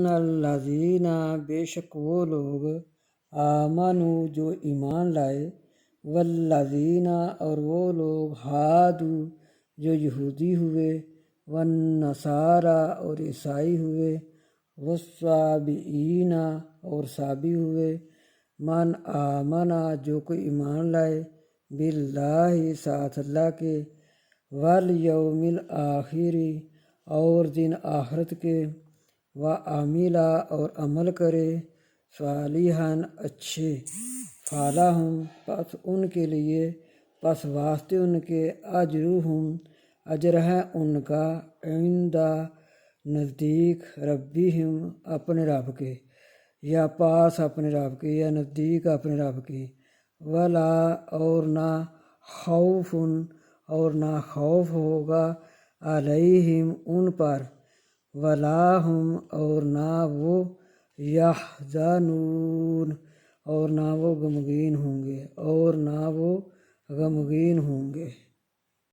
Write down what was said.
الذین بے شک وہ لوگ آمنو جو ایمان لائے، والذین اور وہ لوگ ہادو جو یہودی ہوئے، والنصارى اور عیسائی ہوئے، والصابئین اور صابی ہوئے، من آمنا جو کوئی ایمان لائے، باللہ ساتھ اللہ کے، والیوم الآخر اور دن آخرت کے، وعملا اور عمل کرے، صالحاً اچھے، فلہم پس ان کے لیے، پس واسطے ان کے، اجرہم اجر ہے ان کا، عند نزدیک، ربہم اپنے رب کے، یا پاس اپنے رب کے، یا نزدیک اپنے رب کے، ولا اور نہ خوف اور نہ خوف ہوگا، علیہم ان پر، ولا ہم اور نہ وہ، یحزنون اور نہ وہ غمگین ہوں گے،